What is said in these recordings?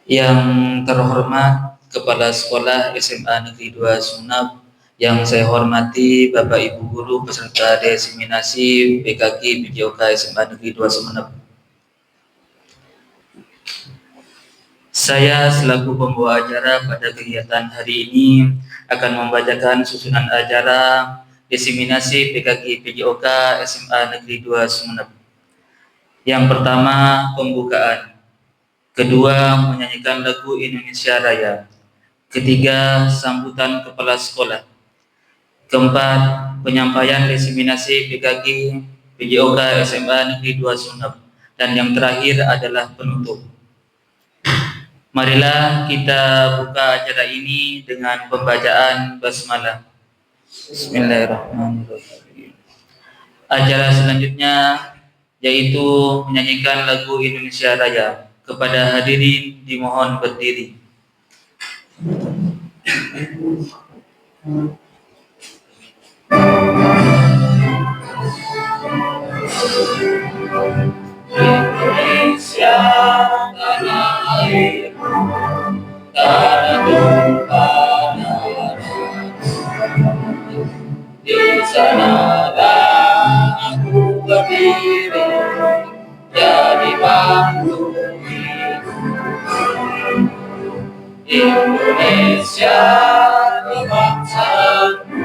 Yang terhormat Kepala Sekolah SMA Negeri 2 Sumeneb, yang saya hormati Bapak Ibu Guru peserta diseminasi PKK PJOK SMA Negeri 2 Sumeneb. Saya selaku pembawa acara pada kegiatan hari ini akan membacakan susunan acara diseminasi PKK PJOK SMA Negeri 2 Sumeneb. Yang pertama, pembukaan. Kedua, menyanyikan lagu Indonesia Raya. Ketiga, sambutan kepala sekolah. Keempat, penyampaian diseminasi PKK PJOK SMA Negeri 2 Sumeneb. Dan yang terakhir adalah penutup. Marilah kita buka acara ini dengan pembacaan basmalah. Bismillahirrahmanirrahim. Acara selanjutnya yaitu menyanyikan lagu Indonesia Raya. Kepada hadirin dimohon berdiri. Indonesia tanah airku, tanah tumpah darah. Di sanalah aku berdiri, jadi bangku hidup. Indonesia kebangsaanku,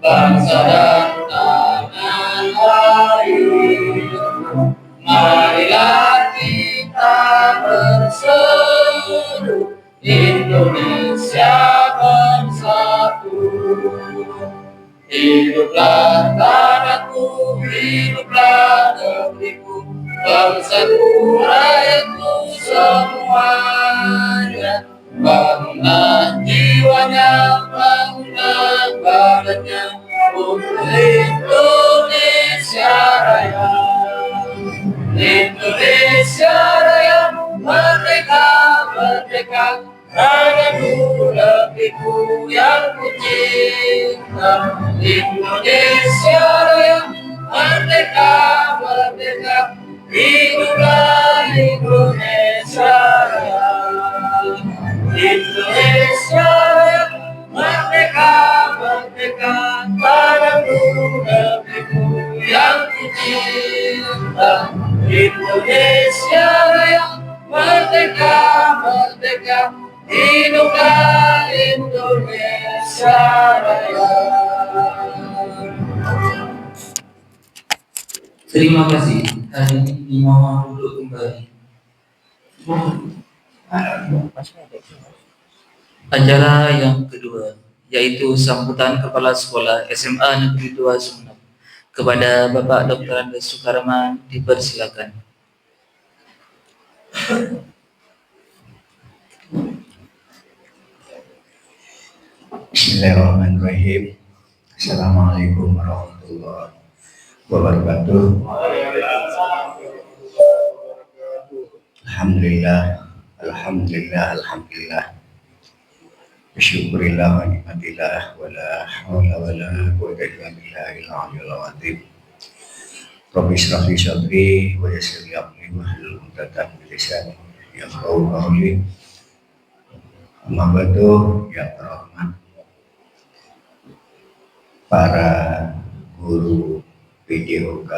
bangsa dan tanah airku. Marilah kita berseru, Indonesia bersatu. Hiduplah tanahku, hiduplah negeriku, bangsaku, rakyatku semuanya. Bangunlah jiwanya, bangunlah badannya, untuk Indonesia Raya. Indonesia Raya, merdeka, merdeka, tanahku, negeriku yang ku cinta. Indonesia Raya, merdeka, merdeka, hiduplah Indonesia Raya. Indonesia Raya, merdeka, merdeka, tanahku, negeriku yang ku cinta. Indonesia Raya, merdeka, merdeka, hiduplah Indonesia Raya. Terima kasih. Hari ini dimohon duduk kembali. Acara yang kedua yaitu sambutan Kepala Sekolah SMA Negeri 2 Sumeneb. Kepada Bapak Dr. Andes Sukarman dipersilakan. Bismillahirrahmanirrahim. Assalamualaikum warahmatullahi wabarakatuh. Alhamdulillah, alhamdulillah, alhamdulillah. Syukurillah wa nikmatillah wa la hawla wa la quwwata illa billahil aliyyil azim. Rabbi shrah li sadri wa yassir li amri wahlul 'uqdatam min lisani yafqahu qawli. Amma ba'du, ya terhormat para guru PJOK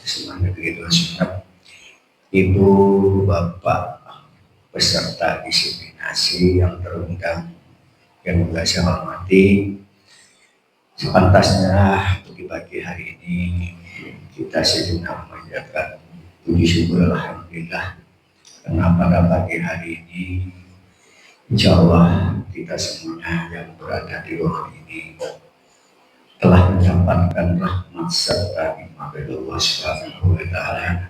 SMA Negeri 2 Sumeneb, Ibu Bapak peserta diseminasi yang terundang yang juga saya hormati, sepantasnya di pagi hari ini kita sejenak menjaga puji syukur alhamdulillah karena pada pagi hari ini insya Allah kita semuanya yang berada di ruang ini telah mendapatkan rahmat serta nikmat dari Allah Subhanahu wa Ta'ala,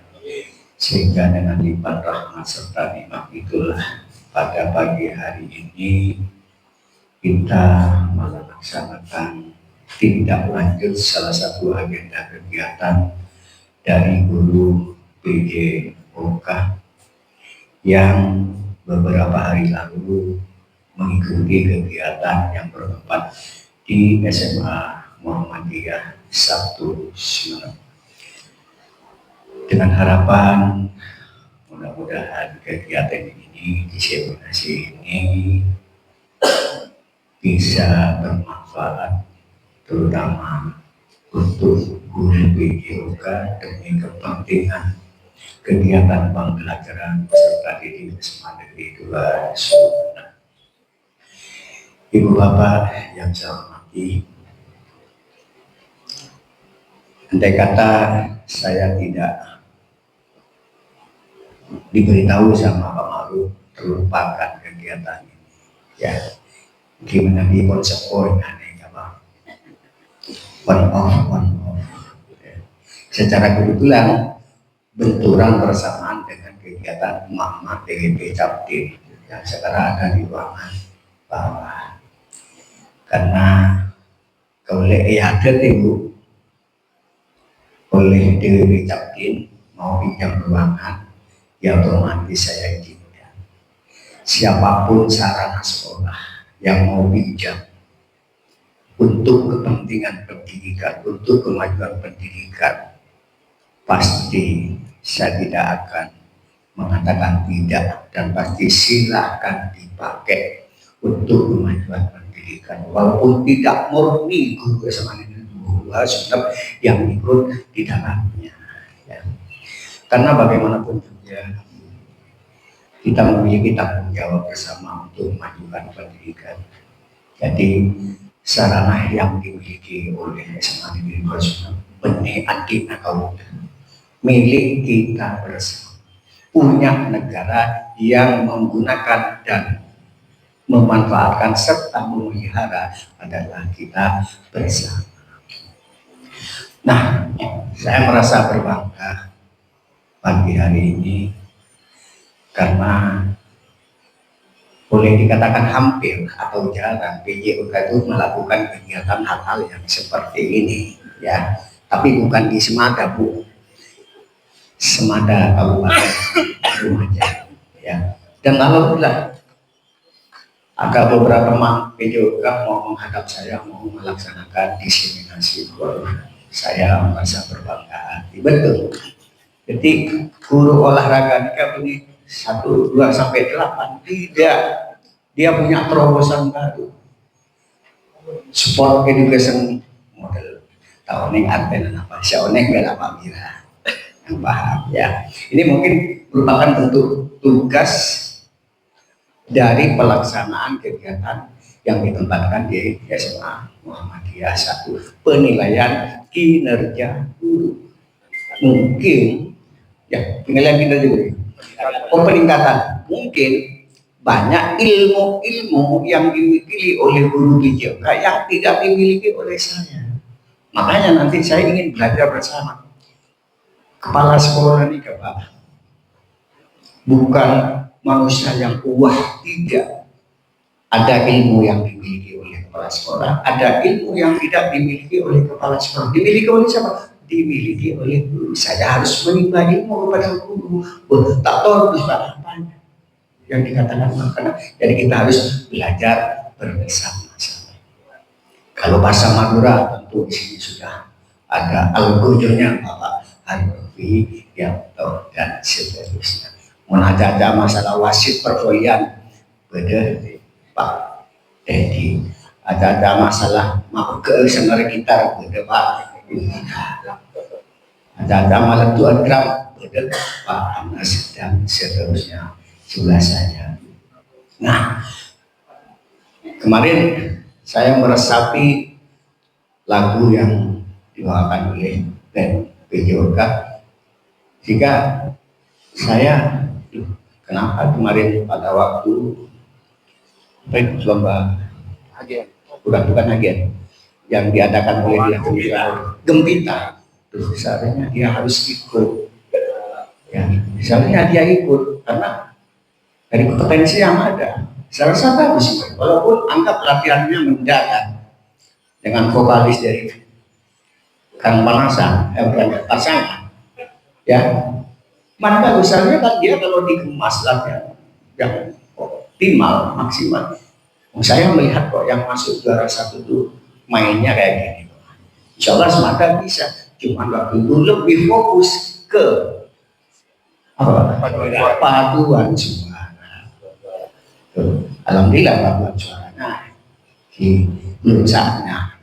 sehingga dengan lipat rahmat serta nikmat itulah pada pagi hari ini kita melaksanakan tindak lanjut salah satu agenda kegiatan dari guru PJOK yang beberapa hari lalu mengikuti kegiatan yang bertempat di SMA Muhammadiyah 1 Sumeneb, dengan harapan mudah-mudahan kegiatan ini, diseminasi ini bisa bermanfaat terutama untuk guru PJOK demi kepentingan kegiatan pembelajaran peserta didik SMA Negeri 2 Sumeneb. Ibu Bapak yang saya hormati, andai kata saya tidak diberitahu sama Pak Maruf terlupakan kegiatan ini, ya gimana di konsep poin aneh apa one off. Ya. Secara kebetulan benturan bersamaan dengan kegiatan Mama TGP Captif yang sekarang ada di ruangan bawah, karena oleh IADET Ibu oleh TGP Captif mau pinjam ruangan, ya otomatis saya izinkan siapapun sarana sekolah yang mau pinjam untuk kepentingan pendidikan, untuk kemajuan pendidikan, pasti saya tidak akan mengatakan tidak, dan pasti silahkan dipakai untuk kemajuan pendidikan, walaupun tidak murni guru SMA Negeri 2 Sumeneb yang ikut di dalamnya, ya. Karena bagaimanapun juga kita memiliki tanggung jawab bersama untuk memajukan pendidikan. Jadi sarana yang dimiliki oleh SMA Negeri 2 Sumeneb benih adik atau milik kita bersama, punya negara yang menggunakan dan memanfaatkan serta memelihara adalah kita bersama. Nah, saya merasa berbangga pagi hari ini karena boleh dikatakan hampir atau jarang PJOK itu melakukan kegiatan hal-hal yang seperti ini, ya. Tapi bukan di Semada, Bu. Semada Kabupaten Lumajang, ya. Dan alhamdulillah ada beberapa teman PJOK mau menghadap saya, mau melaksanakan diseminasi guru. Saya merasa berbangga hati, betul. Jadi guru olahraga ini 1, 2 sampai 8 tidak, dia punya terobosan baru, sport education model tahun ini artinya apa? Sionek bela pamira yang paham, ya. Ini mungkin merupakan bentuk tugas dari pelaksanaan kegiatan yang ditempatkan di SMA Muhammadiyah 1, penilaian kinerja guru. Mungkin ya penilaian kinerja guru, peningkatan. Mungkin banyak ilmu-ilmu yang dimiliki oleh guru PJOK yang tidak dimiliki oleh saya. Makanya nanti saya ingin belajar bersama kepala sekolah ini, Pak. Bukan manusia yang tidak. Ada ilmu yang dimiliki oleh kepala sekolah, ada ilmu yang tidak dimiliki oleh kepala sekolah. Dimiliki oleh siapa? Dimiliki oleh guru. Saya harus menimba ilmu kepada guru. Tak tahu apanya yang dikatakan karena jadi kita harus belajar bersama-sama. Kalau bahasa Madura tentu di sini sudah ada algojonya Bapak Handovi yang tahu dan seterusnya. Menajajah masalah wasit perkuliahan pada Pak Dedi, ada masalah mau ke senar kita pada Pak, ada malah tuan drum pada Pak Anas dan seterusnya sebelah saya. Nah, kemarin saya meresapi lagu yang dibawakan oleh band PJOK, jika saya kenapa kemarin pada waktu lomba bukan agen yang diadakan oleh dia Gempita, terus seharusnya dia harus ikut, ya seharusnya dia ikut karena dari kompetensi yang ada. Saya rasa bagus, walaupun anggap latihannya mendadak dengan vokalis dari Kang Panasan, pasangan, ya. Mana misalnya kan dia kalau dikemas latihan yang optimal maksimal. Saya melihat kok yang masuk juara 1 itu mainnya kayak gini. Insya Allah semata bisa. Cuma waktu itu lebih fokus ke Paduan suara. Tuh. Alhamdulillah paduan suara. Nah, di Nunsanya.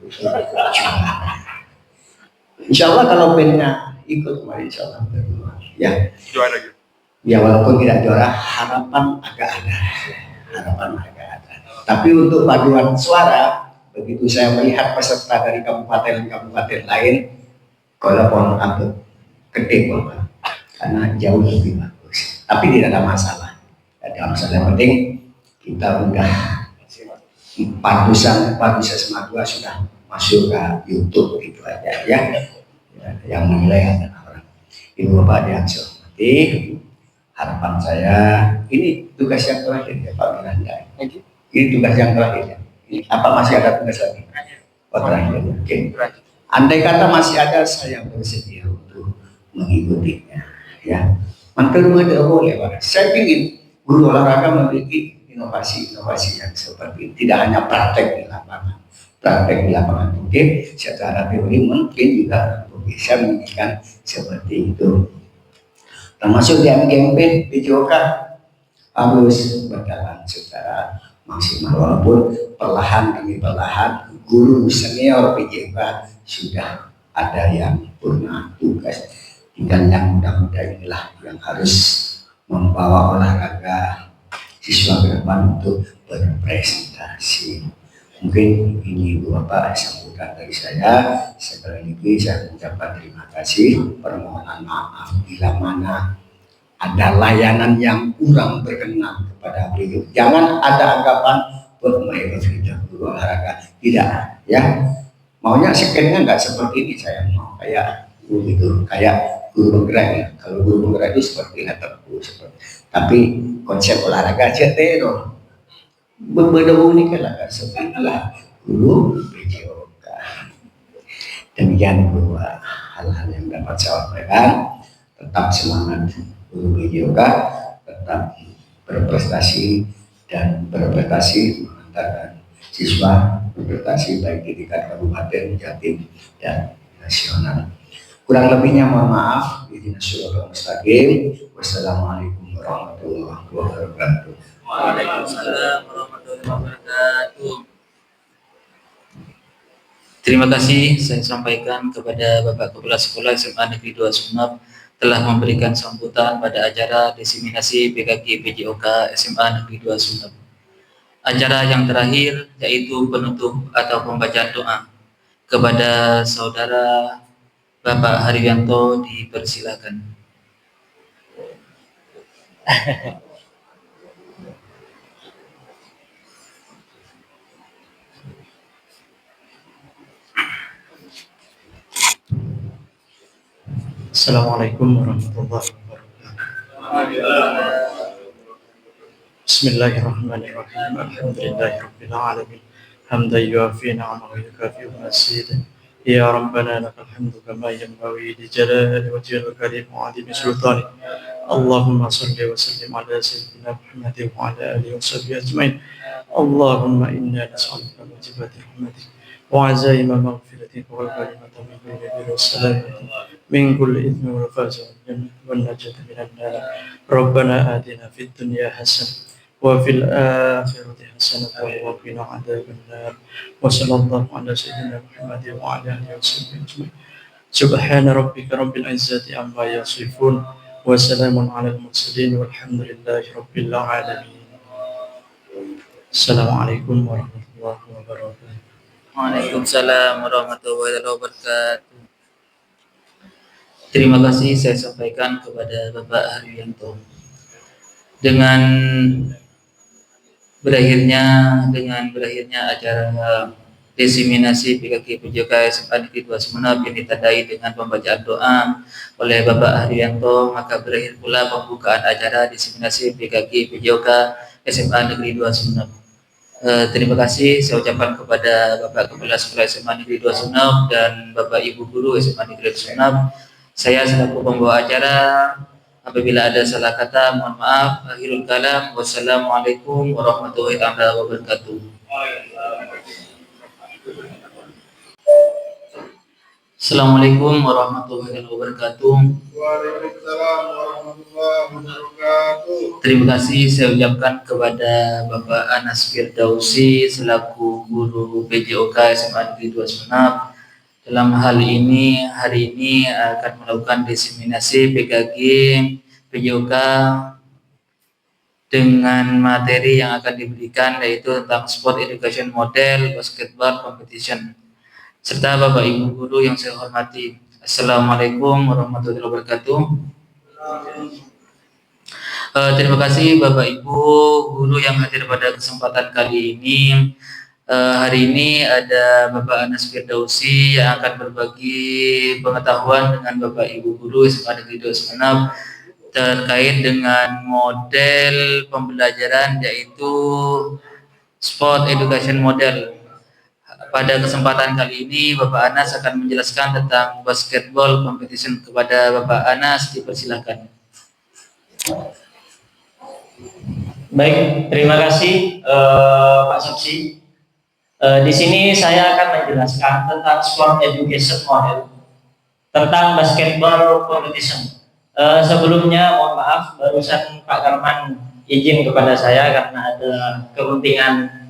Insya Allah kalau bandnya ikut kemarin, insya Allah ya. Ya walaupun tidak juara, harapan agak ada. Harapan agak ada. Tapi untuk paduan suara, begitu saya melihat peserta dari kabupaten-kabupaten lain, kalau pun aku gede Bapak, karena jauh lebih bagus. Tapi tidak ada masalah. Tidak ada masalah. Yang penting kita udah Padusa Sema 2 sudah masuk ke YouTube itu aja ya. Yang menilai adalah orang. Ibu Bapak yang saya hormati, harapan saya ini tugas yang terakhir ya Pak Miranda. Ini tugas yang terakhir ya. Ini, apa masih ada tugas lagi? Oh, terakhir. Oke. Andai kata masih ada, saya bersedia untuk mengikutinya. Ya, mantul tidak boleh Pak. Saya ingin guru olahraga memiliki inovasi-inovasi yang seperti ini. Tidak hanya praktek di lapangan. Praktek di lapangan mungkin secara teori mungkin juga bisa menjadikan seperti itu. Termasuk di MGMP PJOK harus berjalan secara maksimal walaupun perlahan demi perlahan guru senior PJOK sudah ada yang purna tugas. Tinggal yang muda-muda inilah yang harus membawa olahraga siswa ke depan untuk berprestasi. Mungkin ini Bapak sambutan dari saya. Sekali lagi saya mengucapkan terima kasih, permohonan maaf bila mana ada layanan yang kurang berkenan kepada beliau. Jangan ada anggapan bermain sudah guru olahraga, tidak ya. Maunya skennya nggak seperti ini, saya mau kayak gitu, kayak guru penggerak ya. Kalau guru penggerak itu seperti letter U, tapi konsep olahraga aja teror. Berbeda unik lah seperti itulah guru PJOK. Demikian dua hal-hal yang dapat saya sampaikan. Tetap semangat guru PJOK, tetap berprestasi dan berprestasi mengantarkan siswa berprestasi baik di tingkat kabupaten, Jatim dan nasional. Kurang lebihnya mohon maaf. Ihdinas shiratal mustaqim. Wassalamualaikum warahmatullahi wabarakatuh. Waalaikumsalam warahmatullahi wabarakatuh. Terima kasih saya sampaikan kepada Bapak Kepala Sekolah SMA Negeri 2 Sumeneb telah memberikan sambutan pada acara diseminasi PKG PJOK SMA Negeri 2 Sumeneb. Acara yang terakhir yaitu penutup atau pembacaan doa. Kepada saudara Bapak Haryanto dipersilakan. Assalamualaikum warahmatullahi wabarakatuh. Bismillahirrahmanirrahim. Alhamdulillahirabbil alamin. Hamdan yuafi ni'amahu wa yukafi mazida. Ya Rabbana lakal hamdu kama yanbaghi li jalali wajhil karim wa 'azimi sultanik. Allahumma shalli wa sallim ala sayyidina Muhammadin wa ala alihi wa sahbihi ajmain. Allahumma inna nas'aluka mujibati rahmatik wa 'azaima maghfiratik wal kalimata min bayni yadayhi was salamati min kulli ithmin wal fawzi wal najati minan nar. Rabbana atina fid dunya hasanah wa fil akhirati hasanah wa qina adzaban nar. Wa sallallahu ala sayyidina Muhammadin wa ala alihi wa sahbihi ajmain. Subhana rabbika rabbil izzati amma yasifun wa salamun alal mursalin walhamdulillahi rabbil alamin. Assalamualaikum warahmatullahi wabarakatuh. Waalaikumsalam warahmatullahi wabarakatuh. Terima kasih saya sampaikan kepada Bapak Haryanto. Dengan berakhirnya acara diseminasi PKG PJOK SMA Negeri 2 Sumeneb yang ditandai dengan pembacaan doa oleh Bapak Haryanto, maka berakhir pula pembukaan acara diseminasi PKG PJOK SMA Negeri 2 Sumeneb. Terima kasih saya ucapkan kepada Bapak Kepala Sekolah SMA Negeri 2 Sumeneb dan Bapak Ibu Guru SMA Negeri 2 Sumeneb. Saya selaku pembawa acara, apabila ada salah kata mohon maaf. Akhirul kalam, wassalamualaikum warahmatullahi wabarakatuh. Assalamualaikum warahmatullahi wabarakatuh. Waalaikumsalam warahmatullahi wabarakatuh. Terima kasih saya ucapkan kepada Bapak Anas Firdausi selaku guru PJOK SMA Negeri 2 Sumeneb. Dalam hal ini, hari ini akan melakukan diseminasi PKG PJOK dengan materi yang akan diberikan yaitu tentang Sport Education Model Basketball Competition. Serta Bapak Ibu Guru yang saya hormati. Assalamualaikum warahmatullahi wabarakatuh. Terima kasih Bapak Ibu Guru yang hadir pada kesempatan kali ini. Hari ini ada Bapak Anas Firdausi yang akan berbagi pengetahuan dengan Bapak Ibu Guru SMA Negeri 2 Sumeneb terkait dengan model pembelajaran yaitu Sport Education Model. Pada kesempatan kali ini Bapak Anas akan menjelaskan tentang basketball competition. Kepada Bapak Anas dipersilakan. Baik, terima kasih Pak Soksi. Di sini saya akan menjelaskan tentang Sport Education Model tentang basketball competition. Sebelumnya mohon maaf, barusan Pak Karman izin kepada saya karena ada kepentingan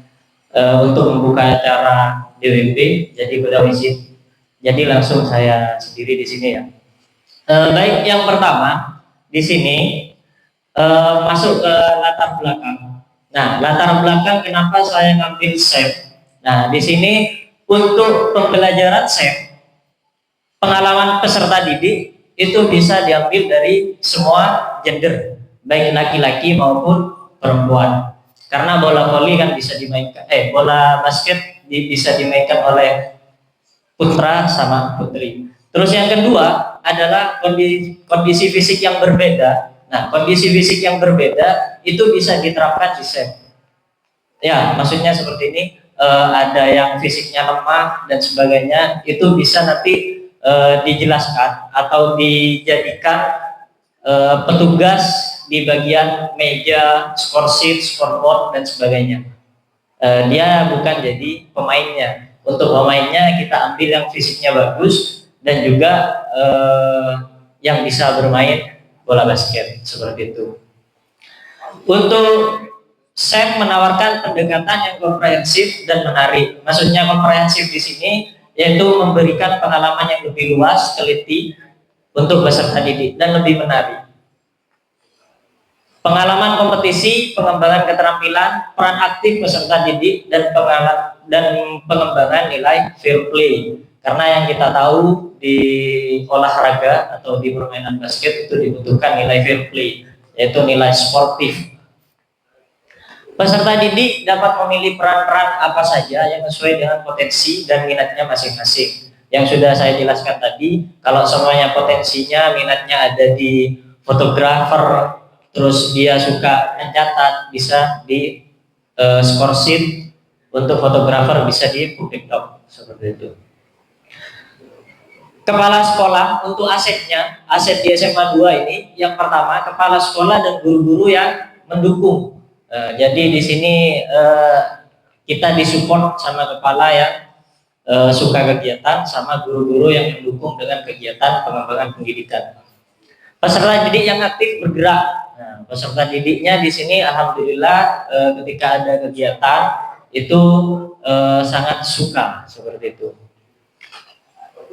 untuk membuka acara DWP, jadi beliau izin. Jadi langsung saya sendiri di sini ya. Baik, yang pertama di sini masuk ke latar belakang. Nah, latar belakang kenapa saya ngambil SEP? Nah, di sini untuk pembelajaran SEP, pengalaman peserta didik itu bisa diambil dari semua gender, baik laki-laki maupun perempuan. Karena bola voli kan bisa dimainkan, bola basket bisa dimainkan oleh putra sama putri. Terus yang kedua adalah kondisi fisik yang berbeda. Nah, kondisi fisik yang berbeda itu bisa diterapkan di SEP. Ya, maksudnya seperti ini, ada yang fisiknya lemah dan sebagainya, itu bisa nanti dijelaskan atau dijadikan petugas di bagian meja, score sheet, scoreboard dan sebagainya. Dia bukan jadi pemainnya. Untuk pemainnya kita ambil yang fisiknya bagus dan juga yang bisa bermain bola basket seperti itu. Untuk SEP menawarkan pendekatan yang komprehensif dan menarik. Maksudnya komprehensif di sini yaitu memberikan pengalaman yang lebih luas, teliti untuk peserta didik dan lebih menarik. Pengalaman kompetisi, pengembangan keterampilan, peran aktif peserta didik dan pengembangan nilai fair play. Karena yang kita tahu di olahraga atau di permainan basket itu dibutuhkan nilai fair play, yaitu nilai sportif. Peserta didik dapat memilih peran-peran apa saja yang sesuai dengan potensi dan minatnya masing-masing. Yang sudah saya jelaskan tadi, kalau semuanya potensinya, minatnya ada di fotografer, terus dia suka mencatat, bisa di score sheet. Untuk fotografer bisa di public doc, seperti itu. Kepala sekolah untuk asetnya, aset di SMA 2 ini, yang pertama kepala sekolah dan guru-guru yang mendukung. Jadi di sini kita disupport sama kepala yang suka kegiatan, sama guru-guru yang mendukung dengan kegiatan pengembangan pendidikan. Peserta didik yang aktif bergerak. Nah, peserta didiknya di sini alhamdulillah ketika ada kegiatan itu sangat suka seperti itu.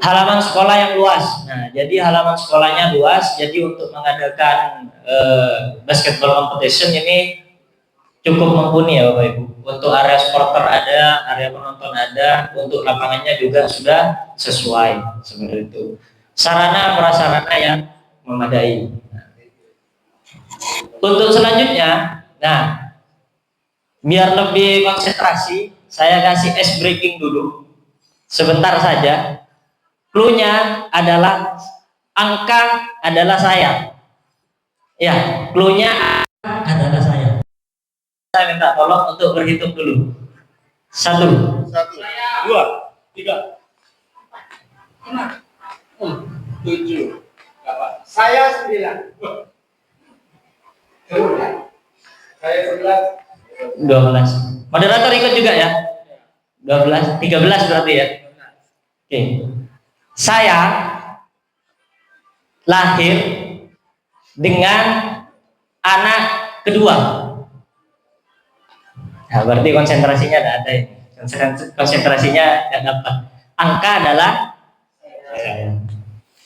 Halaman sekolah yang luas. Nah, jadi halaman sekolahnya luas. Jadi untuk mengadakan basketball competition ini cukup mumpuni ya Bapak Ibu. Untuk area supporter ada, area penonton ada, untuk lapangannya juga sudah sesuai seperti itu. Sarana prasarana yang memadai. Untuk selanjutnya, nah, biar lebih konsentrasi, saya kasih ice breaking dulu. Sebentar saja. Clue-nya adalah angka adalah saya. Ya, clue-nya adalah saya. Saya minta tolong untuk berhitung dulu. 1, 1, 2, 3, 4, 7, 8. Saya 9. Saya 11. 12. Moderator ikut juga ya? 12, 13 berarti ya? Oke. Saya lahir dengan anak kedua. Nah, berarti konsentrasinya tidak ada ini. Konsentrasinya tidak dapat. Angka adalah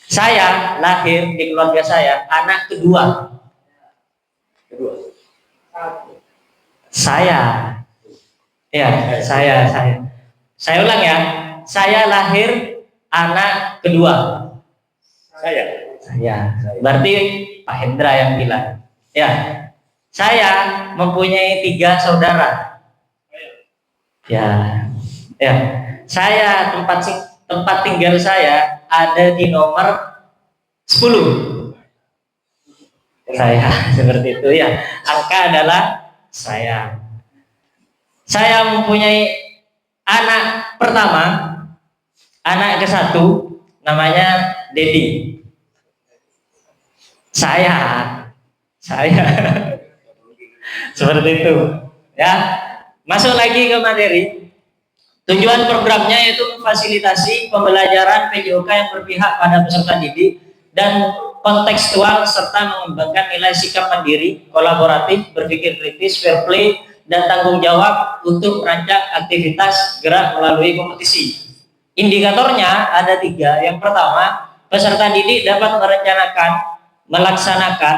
saya lahir di keluarga saya anak kedua. Saya. Ya, saya ulang ya. Saya lahir anak kedua. Saya. Berarti Pak Hendra yang bilang. Ya. Saya mempunyai 3 saudara. Ya. Saya tempat tinggal saya ada di nomor 10. Saya seperti itu ya. Angka adalah saya. Saya mempunyai anak pertama, anak ke-1 namanya Dedi. Saya seperti itu ya. Masuk lagi ke materi. Tujuan programnya yaitu memfasilitasi pembelajaran PJOK yang berpihak pada peserta didik dan kontekstual serta mengembangkan nilai sikap mandiri, kolaboratif, berpikir kritis, fair play, dan tanggung jawab untuk merancang aktivitas gerak melalui kompetisi. Indikatornya ada 3. Yang pertama, peserta didik dapat merencanakan, melaksanakan,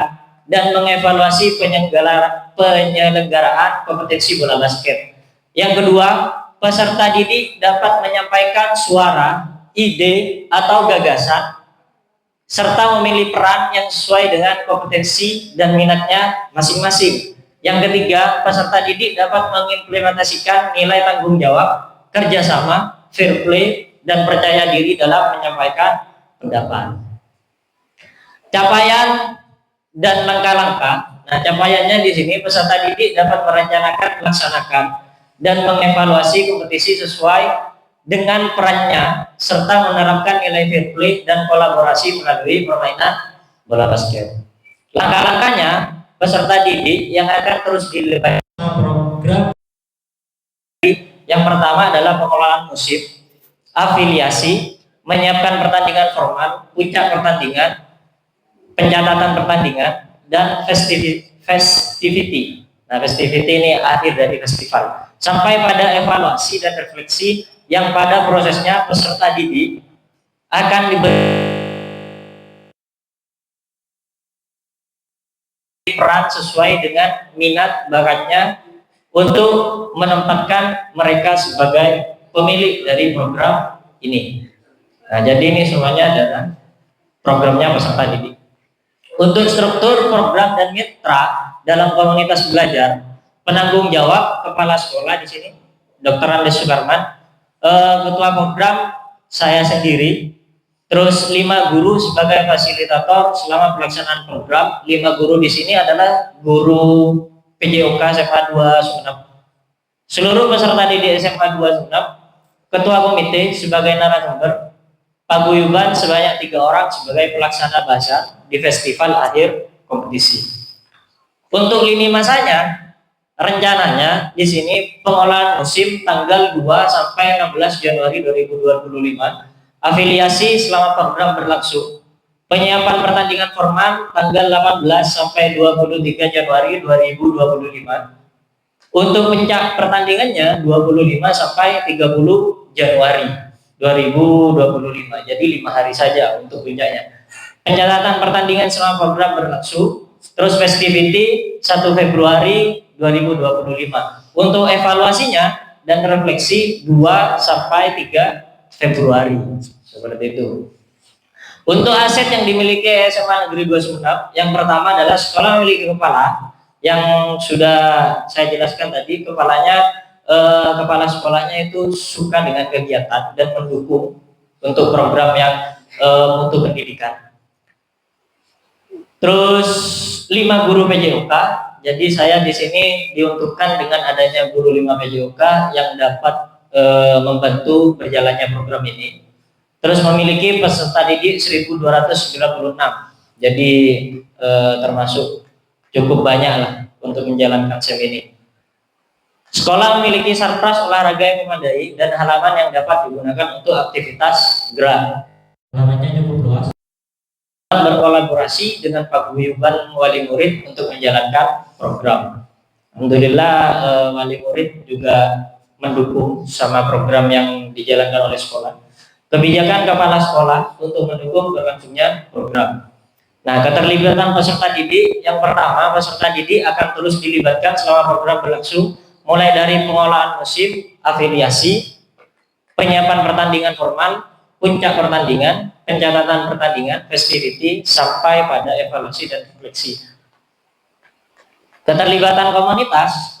dan mengevaluasi penyelenggaraan kompetisi bola basket. Yang kedua, peserta didik dapat menyampaikan suara, ide, atau gagasan, serta memilih peran yang sesuai dengan kompetensi dan minatnya masing-masing. Yang ketiga, peserta didik dapat mengimplementasikan nilai tanggung jawab, kerjasama, fair play, dan percaya diri dalam menyampaikan pendapat. Capaian dan langkah-langkah. Nah, capaiannya di sini peserta didik dapat merencanakan, melaksanakan, dan mengevaluasi kompetisi sesuai dengan perannya serta menerapkan nilai fair play dan kolaborasi melalui permainan bola basket. Langkah-langkahnya, peserta didik yang akan terus dilibatkan program. Yang pertama adalah pengelolaan musim, afiliasi, menyiapkan pertandingan formal, puncak pertandingan, pencatatan pertandingan, dan festivity. Nah, festivity ini akhir dari festival. Sampai pada evaluasi dan refleksi yang pada prosesnya peserta didik akan diberi peran sesuai dengan minat bakatnya untuk menempatkan mereka sebagai pemilik dari program ini. Nah, jadi ini semuanya adalah programnya peserta didik. Untuk struktur program dan mitra dalam komunitas belajar, penanggung jawab kepala sekolah di sini Dr. Andes Sukarman, ketua program saya sendiri, terus 5 guru sebagai fasilitator selama pelaksanaan program. 5 guru di sini adalah guru PJOK SMA 2 Sumeneb. Seluruh peserta didik SMA 2 Sumeneb, ketua komite sebagai narasumber, paguyuban sebanyak 3 orang sebagai pelaksana bahasa di festival akhir kompetisi. Untuk lini masanya, rencananya di sini pengolahan musim tanggal 2 sampai 16 Januari 2025, afiliasi selama program berlangsung, penyiapan pertandingan formal tanggal 18 sampai 23 Januari 2025. Untuk puncak pertandingannya 25 sampai 30 Januari 2025. Jadi 5 hari saja untuk puncaknya. Pencatatan pertandingan selama program berlangsung. Terus festivity 1 Februari 2025. Untuk evaluasinya dan refleksi 2 sampai 3 Februari. Seperti itu. Untuk aset yang dimiliki SMA Negeri 2 Sumeneb, yang pertama adalah sekolah memiliki kepala yang sudah saya jelaskan tadi. Kepala sekolahnya itu suka dengan kegiatan dan mendukung untuk program yang untuk pendidikan. Terus 5 guru PJOK. Jadi saya di sini diuntukkan dengan adanya guru 5 PJOK yang dapat membantu berjalannya program ini. Terus memiliki peserta didik 1296. Jadi termasuk cukup banyak lah untuk menjalankan SEM ini. Sekolah memiliki sarpras olahraga yang memadai dan halaman yang dapat digunakan untuk aktivitas gerak. Halamannya cukup luas. berkolaborasi dengan paguyuban wali murid untuk menjalankan program. Alhamdulillah wali murid juga mendukung sama program yang dijalankan oleh sekolah. Kebijakan kepala sekolah untuk mendukung berlangsungnya program. Nah, keterlibatan peserta didik yang pertama, peserta didik akan terus dilibatkan selama program berlangsung, mulai dari pengolahan musim, afiliasi, penyiapan pertandingan formal, puncak pertandingan, pencatatan pertandingan, festivity, sampai pada evaluasi dan refleksi. Keterlibatan komunitas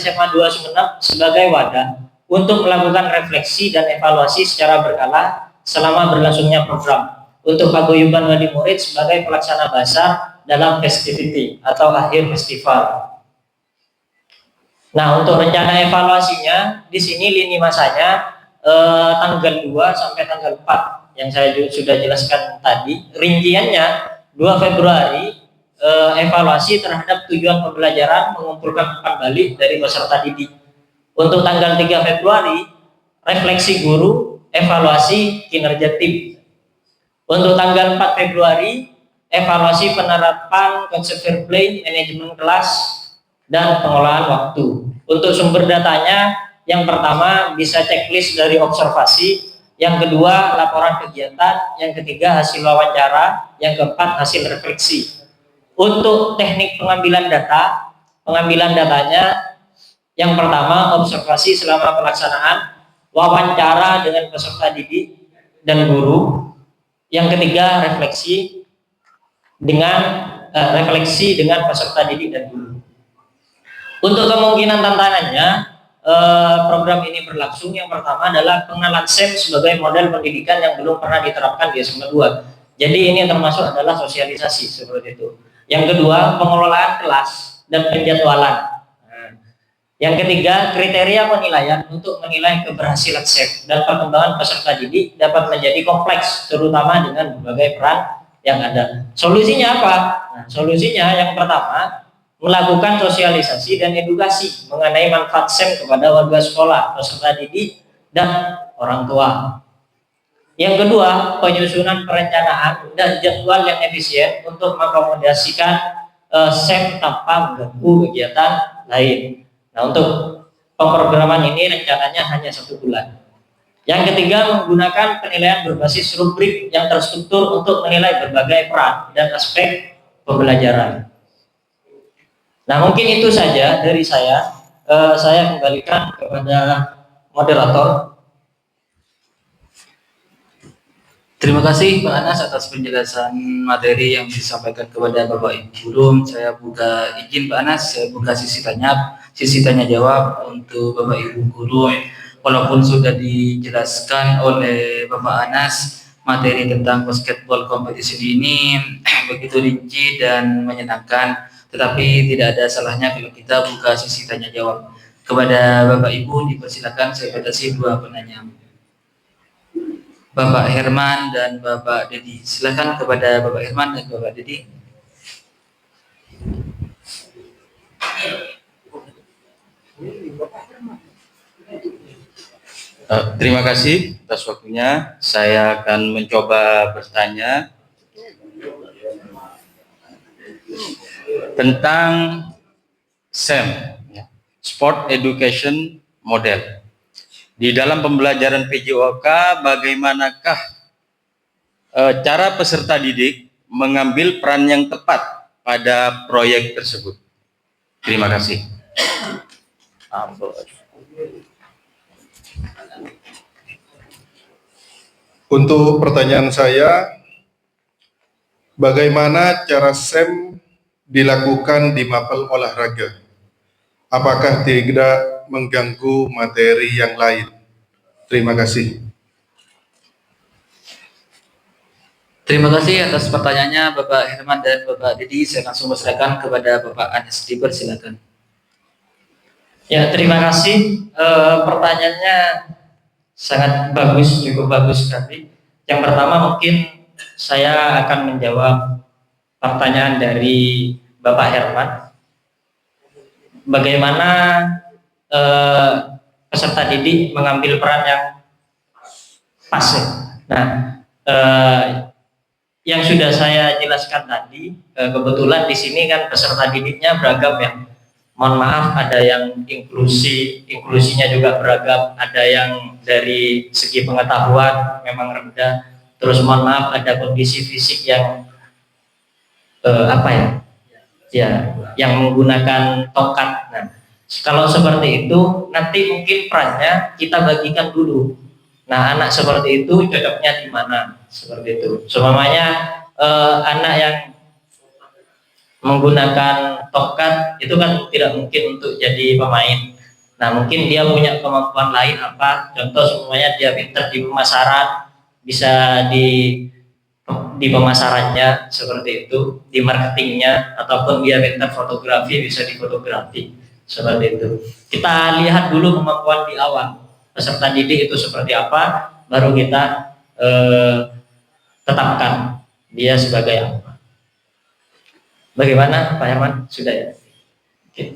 SMA 2 Sumeneb sebagai wadah untuk melakukan refleksi dan evaluasi secara berkala selama berlangsungnya program. Untuk paguyuban wali murid sebagai pelaksana bahasa dalam festivity atau akhir festival. Nah, untuk rencana evaluasinya, di sini lini masanya tanggal 2 sampai tanggal 4 yang saya sudah jelaskan tadi. Rinciannya 2 Februari evaluasi terhadap tujuan pembelajaran mengumpulkan umpan balik dari peserta didik. Untuk tanggal 3 Februari refleksi guru, evaluasi kinerja tim. Untuk tanggal 4 Februari, evaluasi penerapan konsep fair play, manajemen kelas, dan pengolahan waktu. Untuk sumber datanya, yang pertama bisa checklist dari observasi, yang kedua laporan kegiatan, yang ketiga hasil wawancara, yang keempat hasil refleksi. Untuk teknik pengambilan datanya, yang pertama observasi selama pelaksanaan, wawancara dengan peserta didik dan guru. Yang ketiga refleksi dengan peserta didik dan guru. Untuk kemungkinan tantangannya program ini berlangsung, yang pertama adalah pengenalan SEM sebagai model pendidikan yang belum pernah diterapkan di SMA 2. Jadi ini termasuk adalah sosialisasi seperti itu. Yang kedua pengelolaan kelas dan penjadwalan. Yang ketiga, kriteria penilaian untuk menilai keberhasilan SEM dan perkembangan peserta didik dapat menjadi kompleks, terutama dengan berbagai peran yang ada. Solusinya apa? Nah, solusinya yang pertama, melakukan sosialisasi dan edukasi mengenai manfaat SEM kepada warga sekolah, peserta didik, dan orang tua. Yang kedua, penyusunan perencanaan dan jadwal yang efisien untuk mengakomodasikan SEM tanpa mengganggu kegiatan lain. Nah, untuk pemrograman ini rencananya hanya 1 bulan. Yang ketiga, menggunakan penilaian berbasis rubrik yang terstruktur untuk menilai berbagai peran dan aspek pembelajaran. Nah, mungkin itu saja dari saya. Saya kembalikan kepada moderator. Terima kasih Pak Anas atas penjelasan materi yang disampaikan kepada Bapak Ibu guru. Saya buka izin Pak Anas, saya buka sisi tanya jawab untuk Bapak Ibu guru. Walaupun sudah dijelaskan oleh Bapak Anas materi tentang basketball kompetisi ini begitu rinci dan menyenangkan, tetapi tidak ada salahnya kalau kita buka sisi tanya jawab. Kepada Bapak Ibu dipersilakan, saya batasi 2 penanya. Bapak Herman dan Bapak Dedi. Silakan kepada Bapak Herman dan Bapak Dedi. Terima kasih atas waktunya. Saya akan mencoba bertanya tentang SEM, Sport Education Model. Di dalam pembelajaran PJOK, bagaimanakah cara peserta didik mengambil peran yang tepat pada proyek tersebut? Terima kasih. Untuk pertanyaan saya, bagaimana cara SEM dilakukan di mapel olahraga? Apakah tidak mengganggu materi yang lain? Terima kasih. Terima kasih atas pertanyaannya Bapak Herman dan Bapak Dedi. Saya langsung berserahkan kepada Bapak Anas. Dipersilakan. Ya, terima kasih. Pertanyaannya sangat bagus, cukup bagus sekali. Yang pertama mungkin saya akan menjawab pertanyaan dari Bapak Herman. Bagaimana peserta didik mengambil peran yang pas. Nah, yang sudah saya jelaskan tadi, kebetulan di sini kan peserta didiknya beragam ya. Mohon maaf, ada yang inklusinya juga beragam, ada yang dari segi pengetahuan memang rendah, terus mohon maaf ada kondisi fisik yang yang menggunakan tongkat. Nah, kalau seperti itu nanti mungkin perannya kita bagikan dulu. Nah, anak seperti itu cocoknya di mana? Seperti itu. Semuanya anak yang menggunakan tongkat itu kan tidak mungkin untuk jadi pemain. Nah, mungkin dia punya kemampuan lain apa? Contoh semuanya dia pintar di pemasaran, bisa di pemasarannya seperti itu, di marketingnya, ataupun dia pintar fotografi, bisa di fotografi seperti itu. Kita lihat dulu kemampuan di awal peserta didik itu seperti apa, baru kita tetapkan dia sebagai apa. Bagaimana Pak Herman? Sudah ya? Oke.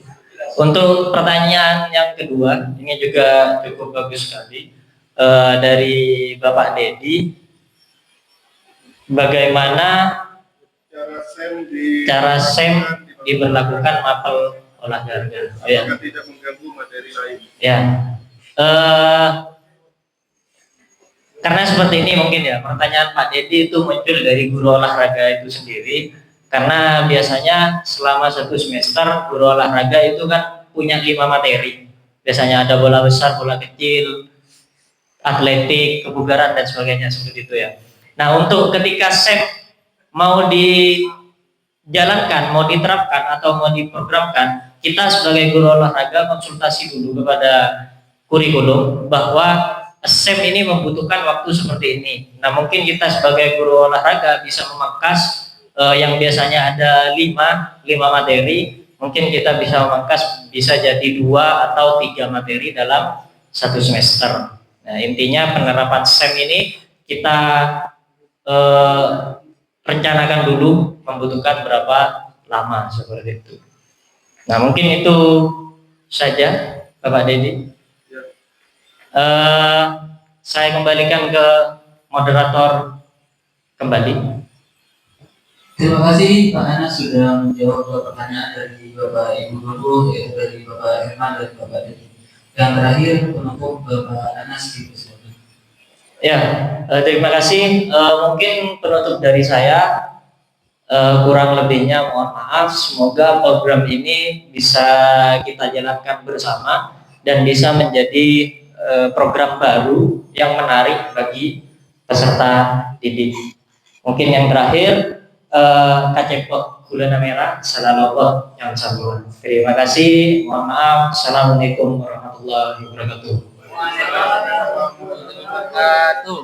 Untuk pertanyaan yang kedua, ini juga cukup bagus sekali, dari Bapak Dedi. Bagaimana cara SEM diberlakukan mapel olahraga? Oh, ya. Tidak mengganggu materi lain. Ya, karena seperti ini mungkin ya, pertanyaan Pak Dedi itu muncul dari guru olahraga itu sendiri. Karena biasanya selama 1 semester guru olahraga itu kan punya 5 materi. Biasanya ada bola besar, bola kecil, atletik, kebugaran dan sebagainya seperti itu ya. Nah, untuk ketika SEM mau dijalankan, mau diterapkan atau mau diprogramkan, kita sebagai guru olahraga konsultasi dulu kepada kurikulum bahwa SEM ini membutuhkan waktu seperti ini. Nah, mungkin kita sebagai guru olahraga bisa memangkas yang biasanya ada 5 materi, mungkin kita bisa memangkas bisa jadi 2 atau 3 materi dalam 1 semester. Nah, intinya penerapan SEM ini kita rencanakan dulu membutuhkan berapa lama seperti itu. Nah, mungkin itu saja Bapak Dedi. Saya kembalikan ke moderator kembali. Terima kasih Pak Anas sudah menjawab pertanyaan dari Bapak Ibu Guru, yaitu dari Bapak Herman dan Bapak Dedi. Yang terakhir penutup Bapak Anas di Ya, terima kasih. Mungkin penutup dari saya, kurang lebihnya mohon maaf. Semoga program ini bisa kita jalankan bersama dan bisa menjadi program baru yang menarik bagi peserta didik. Mungkin yang terakhir, Kacepok Gulana Merah, Salallah yang sambung. Terima kasih, mohon maaf. Assalamualaikum warahmatullahi wabarakatuh. Waalaikumsalam warahmatullahi wabarakatuh.